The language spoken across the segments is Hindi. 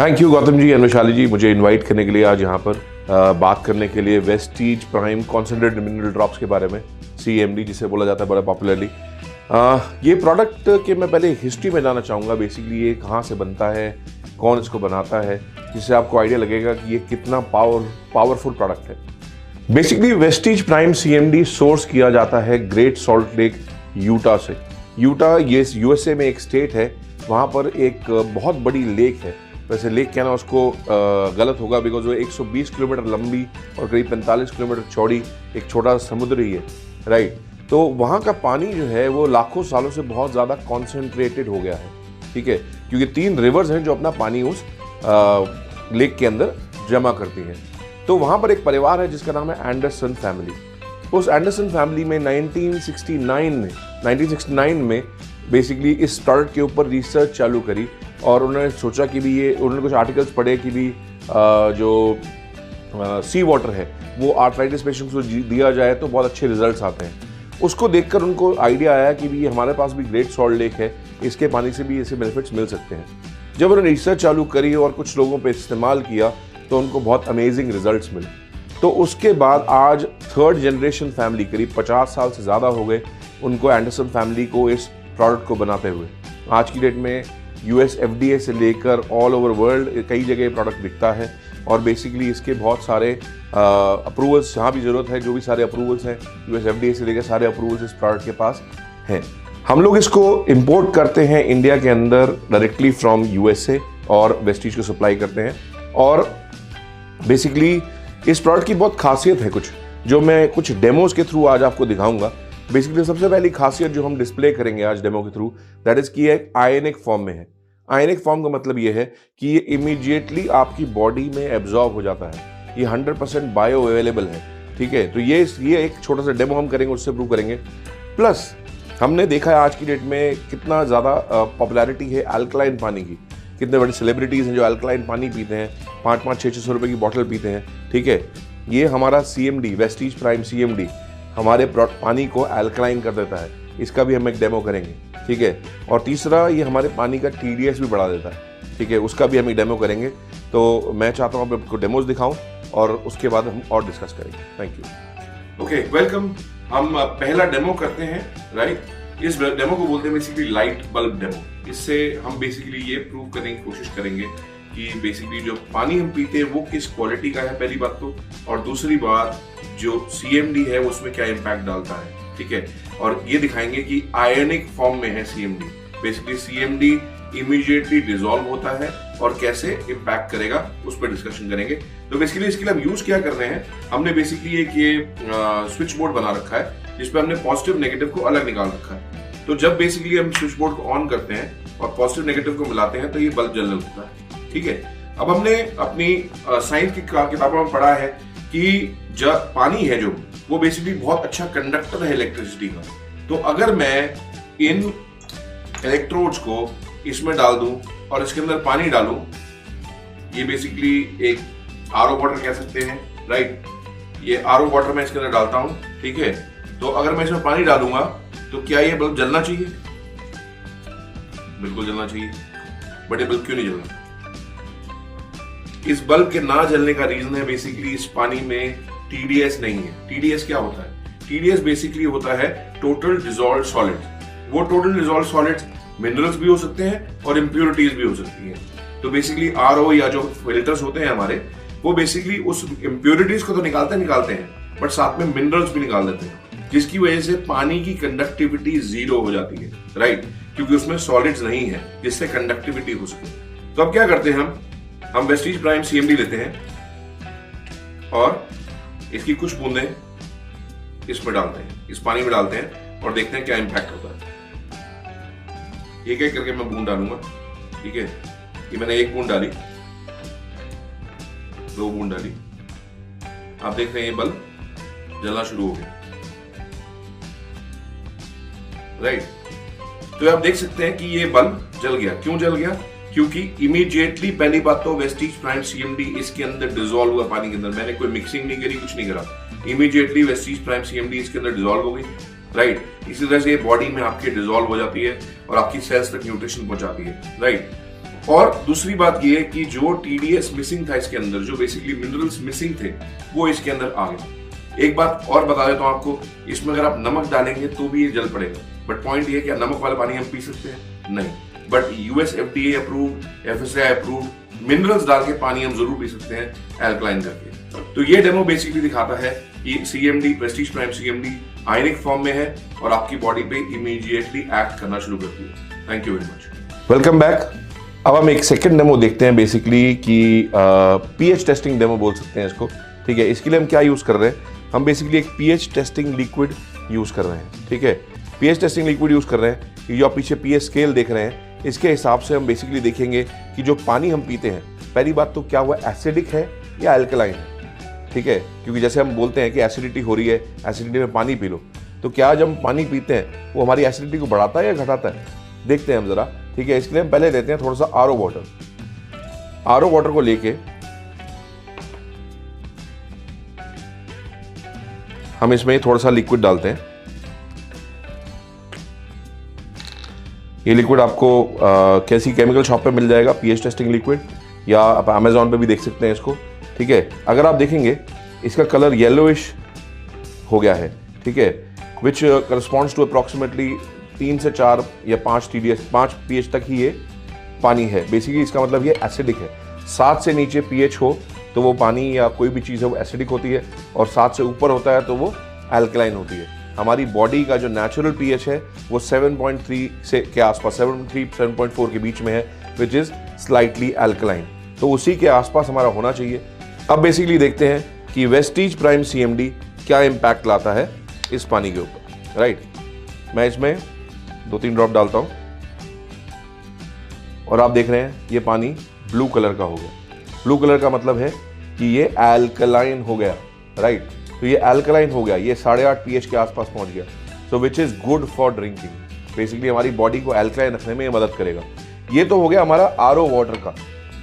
Thank you Gautam ji and Vaishali ji, मुझे इनवाइट करने के लिए आज यहाँ पर बात करने के लिए Vestige prime concentrated mineral drops के बारे में, CMD जिसे बोला जाता है बड़ा पॉपुलरली। ये प्रोडक्ट के मैं पहले हिस्ट्री में जानना चाहूँगा। बेसिकली ये कहाँ से बनता है, कौन इसको बनाता है, जिससे आपको आइडिया लगेगा कि ये कितना पावरफुल प्रोडक्ट है। Basically Vestige prime CMD source किया जाता है ग्रेट सॉल्ट लेक यूटा से। यूटा ये USA में एक स्टेट है, वहाँ पर एक बहुत बड़ी लेक है। वैसे लेक कहना उसको गलत होगा, बिकॉज वो 120 किलोमीटर लंबी और करीब 45 किलोमीटर चौड़ी एक छोटा समुद्र ही है, राइट। तो वहाँ का पानी जो है वो लाखों सालों से बहुत ज़्यादा कॉन्सेंट्रेटेड हो गया है, ठीक है, क्योंकि 3 रिवर्स हैं जो अपना पानी उस लेक के अंदर जमा करती हैं। तो वहाँ पर एक परिवार है जिसका नाम है एंडरसन फैमिली। उस एंडरसन फैमिली में 1969 में बेसिकली इस प्रोडक्ट के ऊपर रिसर्च चालू करी और उन्होंने सोचा कि भी ये, उन्होंने कुछ आर्टिकल्स पढ़े कि भी जो सी वाटर है वो आर्थराइटिस पेशेंट्स को दिया जाए तो बहुत अच्छे रिजल्ट्स आते हैं। उसको देखकर उनको आइडिया आया कि भी हमारे पास भी ग्रेट सॉल्ट लेक है, इसके पानी से भी ऐसे बेनिफिट्स मिल सकते हैं। जब उन्होंने रिसर्च चालू करी और कुछ लोगों पे इस्तेमाल किया तो उनको बहुत अमेजिंग रिजल्ट्स मिले। तो उसके बाद आज 3rd जनरेशन फैमिली, करीब 50 साल से ज़्यादा हो गए उनको, एंडरसन फैमिली को, इस प्रोडक्ट को बनाते हुए। आज की डेट में US FDA से लेकर ऑल ओवर वर्ल्ड कई जगह ये प्रोडक्ट बिकता है और बेसिकली इसके बहुत सारे अप्रूवल्स, जहाँ भी ज़रूरत है, जो भी सारे अप्रूवल्स हैं US FDA से लेकर सारे अप्रूवल्स इस प्रोडक्ट के पास हैं। हम लोग इसको इंपोर्ट करते हैं इंडिया के अंदर डायरेक्टली फ्रॉम USA और वेस्टीज को सप्लाई करते हैं। और बेसिकली इस प्रोडक्ट की बहुत खासियत है कुछ, जो मैं कुछ डेमोज के थ्रू आज आपको दिखाऊंगा। बेसिकली सबसे पहली खासियत जो हम डिस्प्ले करेंगे आज डेमो के थ्रू, दैट इज कि ये आयनिक फॉर्म में है। आयनिक फॉर्म का मतलब ये है कि ये इमीडिएटली आपकी बॉडी में एब्जॉर्ब हो जाता है। ये 100% बायो अवेलेबल है, ठीक है। तो ये एक छोटा सा डेमो हम करेंगे, उससे प्रूव करेंगे। प्लस हमने देखा है आज की डेट में कितना ज़्यादा पॉपुलैरिटी है अल्कलाइन पानी की। कितने बड़े सेलिब्रिटीज़ हैं जो अल्कलाइन पानी पीते हैं, 5-600 रुपये की बॉटल पीते हैं, ठीक है। ये हमारा CMD, वेस्टीज प्राइम CMD, हमारे पानी को अल्कलाइन कर देता है। इसका भी हम एक डेमो करेंगे, ठीक है। और तीसरा, ये हमारे पानी का TDS भी बढ़ा देता है, ठीक है, उसका भी हम एक डेमो करेंगे। तो मैं चाहता हूँ आपको डेमोज दिखाऊं और उसके बाद हम और डिस्कस करेंगे। Thank you. Okay, welcome. हम पहला डेमो करते हैं, राइट। इस डेमो को बोलते हैं बेसिकली लाइट बल्ब डेमो। इससे हम बेसिकली ये प्रूव करने की कोशिश करेंगे कि बेसिकली जो पानी हम पीते हैं वो किस क्वालिटी का है, पहली बात तो, और दूसरी बात जो CMD है उसमें क्या इम्पैक्ट डालता है, ठीक है। और ये दिखाएंगे कि आयनिक फॉर्म में है CMD। Basically CMD immediately dissolve होता है और कैसे इम्पैक्ट करेगा उस पर डिस्कशन करेंगे। तो बेसिकली इसके लिए हम यूज क्या कर रहे हैं, हमने बेसिकली एक ये स्विच बोर्ड बना रखा है जिसपे हमने पॉजिटिव नेगेटिव को अलग निकाल रखा है। तो जब बेसिकली हम स्विच बोर्ड को ऑन करते हैं और पॉजिटिव नेगेटिव को मिलाते हैं तो ये बल्ब जलने लगता है, ठीक है। अब हमने अपनी साइंस की किताबों में पढ़ा है कि जब पानी है जो, वो बेसिकली बहुत अच्छा कंडक्टर है इलेक्ट्रिसिटी का। तो अगर मैं इन इलेक्ट्रोड्स को इसमें डाल दूं और इसके अंदर पानी डालूं, ये बेसिकली एक RO वाटर कह सकते हैं, राइट। ये RO वाटर मैं इसके अंदर डालता हूं, ठीक है। तो अगर मैं इसमें पानी डालूंगा तो क्या ये बल्ब जलना चाहिए? बिल्कुल जलना चाहिए। बट ये बल्ब क्यों नहीं जल रहा? इस बल्ब के ना जलने का रीजन है बेसिकली इस पानी में TDS नहीं है। TDS क्या होता है? TDS बेसिकली होता है टोटल डिसॉल्व्ड सॉलिड्स। वो टोटल डिसॉल्व्ड सॉलिड्स मिनरल्स भी हो सकते हैं और इम्प्योरिटीज भी हो सकती हैं। तो बेसिकली RO या जो फिल्टर्स होते हैं हमारे, वो बेसिकली उस इम्प्योरिटीज को तो निकालते हैं, बट साथ में मिनरल्स भी निकाल देते हैं, जिसकी वजह से पानी की कंडक्टिविटी 0 हो जाती है, राइट, क्योंकि उसमें सॉलिड्स नहीं है जिससे कंडक्टिविटी हो सके। तो अब क्या करते हैं, हम वेस्टीज प्राइम CMD लेते हैं और इसकी कुछ बूंदें इसमें डालते हैं, इस पानी में डालते हैं और देखते हैं क्या इंपैक्ट होता है। एक एक करके मैं बूंद डालूंगा, ठीक है। ये मैंने 1 बूंद डाली, 2 बूंद डाली। आप देख रहे हैं ये बल्ब जलना शुरू हो गया, राइट। तो आप देख सकते हैं कि ये बल्ब जल गया। क्यों जल गया? क्योंकि इमीडिएटली, पहली बात तो वेस्टीज प्राइम CMD इसके अंदर डिसॉल्व हुआ पानी के अंदर। मैंने कोई मिक्सिंग नहीं करी, कुछ नहीं करा, इमीडिएटली वेस्टीज प्राइम CMD इसके अंदर डिसॉल्व हो गई, राइट। इसी तरह से बॉडी में आपके डिसॉल्व हो जाती है और आपकी सेल्स तक न्यूट्रिशन पहुंचाती है, राइट। और दूसरी बात ये है कि जो TDS मिसिंग था इसके अंदर, जो बेसिकली मिनरल्स मिसिंग थे वो इसके अंदर आ गए। एक बात और बता देता हूं आपको, इसमें अगर आप नमक डालेंगे तो भी ये जल पड़ेगा, बट पॉइंट ये है कि नमक वाला पानी हम पी सकते हैं नहीं, but US FDA approved, FSSAI approved minerals डाल के पानी हम जरूर पी सकते हैं एल्कलाइन करके। तो ये डेमो बेसिकली दिखाता है कि CMD, Prestige prime CMD ionic form में है और आपकी बॉडी पे इमीडिएटली एक्ट करना शुरू करती है। Thank you very much. Welcome back. अब हम एक सेकंड डेमो देखते हैं बेसिकली कि pH टेस्टिंग डेमो बोल सकते हैं इसको, ठीक है। इसके लिए हम क्या यूज कर रहे हैं, हम बेसिकली एक pH टेस्टिंग लिक्विड यूज कर रहे हैं, ठीक है। pH टेस्टिंग लिक्विड यूज कर रहे हैं, जो आप पीछे pH स्केल देख रहे हैं, इसके हिसाब से हम बेसिकली देखेंगे कि जो पानी हम पीते हैं, पहली बात तो क्या हुआ, एसिडिक है या अल्कलाइन है, ठीक है। क्योंकि जैसे हम बोलते हैं कि एसिडिटी हो रही है, एसिडिटी में पानी पी लो, तो क्या जब हम पानी पीते हैं वो हमारी एसिडिटी को बढ़ाता है या घटाता है, देखते हैं हम जरा, ठीक है। इसके लिए हम पहले लेते हैं थोड़ा सा RO वाटर। RO वाटर को लेके हम इसमें थोड़ा सा लिक्विड डालते हैं। ये लिक्विड आपको कैसी केमिकल शॉप पे मिल जाएगा, pH टेस्टिंग लिक्विड, या आप अमेजोन पे भी देख सकते हैं इसको, ठीक है। अगर आप देखेंगे इसका कलर येलोइश हो गया है, ठीक है, विच करस्पॉन्ड्स टू अप्रॉक्सीमेटली 3 से 4 या 5 TDS, 5 pH तक ही ये पानी है। बेसिकली इसका मतलब ये एसिडिक है। 7 से नीचे pH हो तो वो पानी या कोई भी चीज़ है वो एसिडिक होती है, और 7 से ऊपर होता है तो वो एल्कलाइन होती है। हमारी बॉडी का जो नेचुरल pH है वो 7.3 से के आसपास, 7.4 के बीच में है, विच इज़ स्लाइटली एल्कलाइन। तो उसी के आसपास हमारा होना चाहिए। अब बेसिकली देखते हैं कि वेस्टीज प्राइम CMD क्या इम्पैक्ट लाता है इस पानी के ऊपर, राइट। मैं इसमें 2-3 ड्रॉप डालता हूं और आप देख रहे हैं ये पानी ब्लू कलर का हो गया। ब्लू कलर का मतलब है कि ये एल्कलाइन हो गया, राइट। तो ये एल्कलाइन हो गया, ये 8.5 pH के आसपास पहुंच गया, so which is good for drinking. Basically हमारी बॉडी को एल्कलाइन रखने में ये मदद करेगा। ये तो हो गया हमारा RO वाटर का,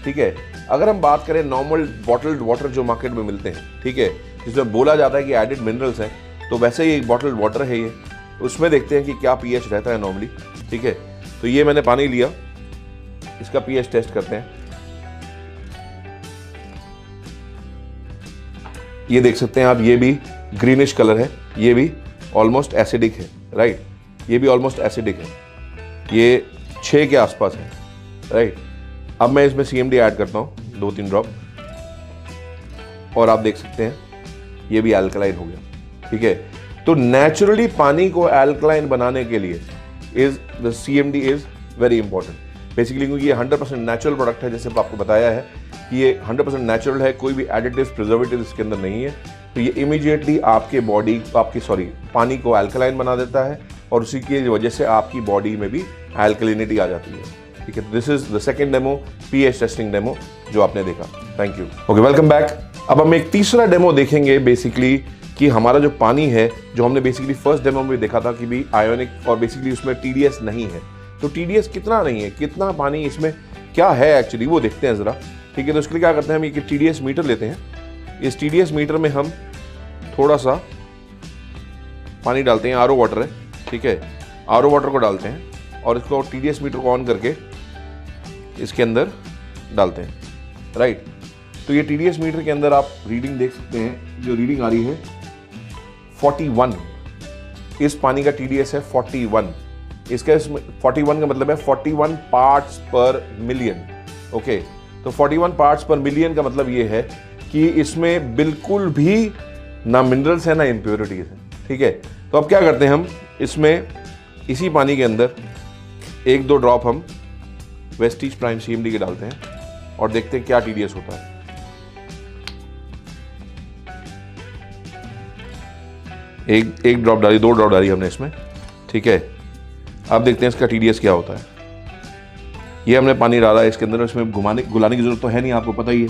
ठीक है। अगर हम बात करें नॉर्मल बॉटल्ड वाटर जो मार्केट में मिलते हैं, ठीक है, जिसमें बोला जाता है कि एडिड मिनरल्स हैं, तो वैसे ही एक बॉटल्ड वाटर है ये, उसमें देखते हैं कि क्या pH रहता है नॉर्मली, ठीक है। तो ये मैंने पानी लिया, इसका pH टेस्ट करते हैं। ये देख सकते हैं आप, ये भी ग्रीनिश कलर है, ये भी ऑलमोस्ट एसिडिक है, राइट। ये भी ऑलमोस्ट एसिडिक है, ये 6 के आसपास है, राइट। अब मैं इसमें CMD ऐड करता हूँ 2-3 ड्रॉप, और आप देख सकते हैं ये भी एल्कलाइन हो गया, ठीक है। तो नेचुरली पानी को एल्कलाइन बनाने के लिए the CMD is very important. Basically क्योंकि ये 100% नेचुरल प्रोडक्ट है, जैसे आपको बताया है कि ये 100% नेचुरल है, कोई भी एडिटिव्स, प्रिजर्वेटिव इसके अंदर नहीं है। तो ये इमीडिएटली आपके बॉडी, पानी को एल्कलाइन बना देता है, और उसी की वजह से आपकी बॉडी में भी एल्कलिनिटी आ जाती है, ठीक है। This is the second demo, pH testing demo जो आपने देखा। Thank you. Okay, welcome back. अब हम एक तीसरा डेमो देखेंगे बेसिकली कि हमारा जो पानी है, जो हमने बेसिकली फर्स्ट डेमो में देखा था कि भी आयोनिक, और बेसिकली उसमें TDS नहीं है। तो TDS कितना नहीं है, कितना पानी इसमें क्या है एक्चुअली, वो देखते हैं ज़रा, ठीक है। तो उसके लिए क्या करते हैं, हम एक TDS मीटर लेते हैं। इस TDS मीटर में हम थोड़ा सा पानी डालते हैं, RO वाटर है, ठीक है। RO वाटर को डालते हैं और इसको TDS मीटर को ऑन करके इसके अंदर डालते हैं, राइट। तो ये TDS मीटर के अंदर आप रीडिंग देख सकते हैं, जो रीडिंग आ रही है 41। इस पानी का TDS है 41। इसका 41 का मतलब है 41 पार्ट्स पर मिलियन, ओके। तो 41 पार्ट्स पर मिलियन का मतलब ये है कि इसमें बिल्कुल भी ना मिनरल्स है ना इम्प्योरिटीज है, ठीक है। तो अब क्या करते हैं, हम इसमें इसी पानी के अंदर 1-2 ड्रॉप हम वेस्टीज प्राइम CMD के डालते हैं और देखते हैं क्या TDS होता है। एक ड्रॉप डाली, 2 ड्रॉप डाली हमने इसमें, ठीक है। अब देखते हैं इसका TDS क्या होता है। ये हमने पानी डाला है इसके अंदर, इसमें गुलाने की जरूरत तो है नहीं, आपको पता ही है।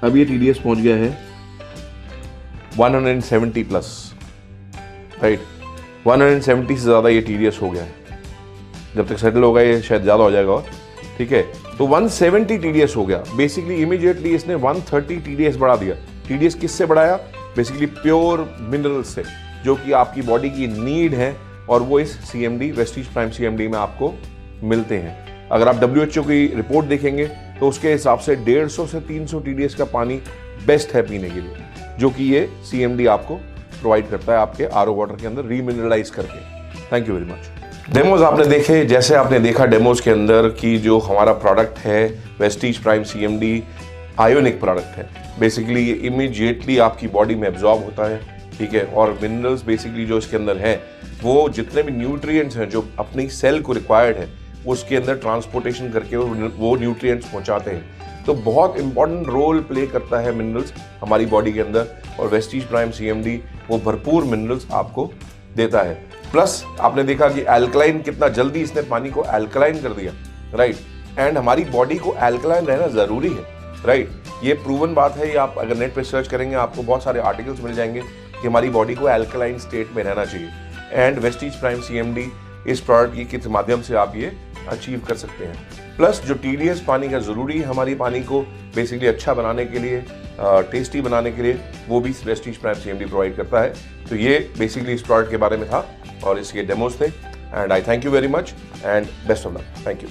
अब ये TDS पहुंच गया है 170 प्लस, राइट। 170 से ज़्यादा ये TDS हो गया है। जब तक सेटल होगा ये शायद ज़्यादा हो जाएगा, और ठीक है। तो 170 TDS हो गया। बेसिकली इमीडिएटली इसने 130 TDS बढ़ा दिया। TDS किससे बढ़ाया, बेसिकली प्योर मिनरल्स से, जो कि आपकी बॉडी की नीड है, और वो इस CMD, वेस्टीज प्राइम CMD में आपको मिलते हैं। अगर आप WHO की रिपोर्ट देखेंगे तो उसके हिसाब से 150 से 300 TDS का पानी बेस्ट है पीने के लिए, जो कि ये CMD आपको प्रोवाइड करता है आपके RO वाटर के अंदर रीमिनरलाइज करके। Thank you very much. Demos आपने देखे, जैसे आपने देखा डेमोज के अंदर कि जो हमारा प्रोडक्ट है Vestige prime CMD ionic product है। बेसिकली ये इमीडिएटली आपकी बॉडी में एब्जॉर्ब होता है, ठीक है, और मिनरल्स बेसिकली जो इसके अंदर हैं वो जितने भी न्यूट्रिएंट्स हैं जो अपनी सेल को रिक्वायर्ड है उसके अंदर ट्रांसपोर्टेशन करके वो न्यूट्रिएंट्स पहुंचाते हैं। तो बहुत इंपॉर्टेंट रोल प्ले करता है मिनरल्स हमारी बॉडी के अंदर, और वेस्टीज प्राइम CMD वो भरपूर मिनरल्स आपको देता है। प्लस आपने देखा कि एल्कलाइन कितना जल्दी इसने पानी को एल्कलाइन कर दिया, राइट, एंड हमारी बॉडी को एल्कलाइन रहना ज़रूरी है, राइट। ये प्रूवन बात है, ये आप अगर नेट पे सर्च करेंगे आपको बहुत सारे आर्टिकल्स मिल जाएंगे कि हमारी बॉडी को एल्कलाइन स्टेट में रहना चाहिए, एंड वेस्टीज प्राइम CMD इस प्रोडक्ट के माध्यम से आप ये अचीव कर सकते हैं। प्लस जो TDS पानी का ज़रूरी है हमारी पानी को बेसिकली अच्छा बनाने के लिए, टेस्टी बनाने के लिए, वो भी वेस्टीज प्राइम CMD प्रोवाइड करता है। तो ये बेसिकली इस प्रोडक्ट के बारे में था और इसके डेमोज थे, and I thank you very much and best of luck. Thank you.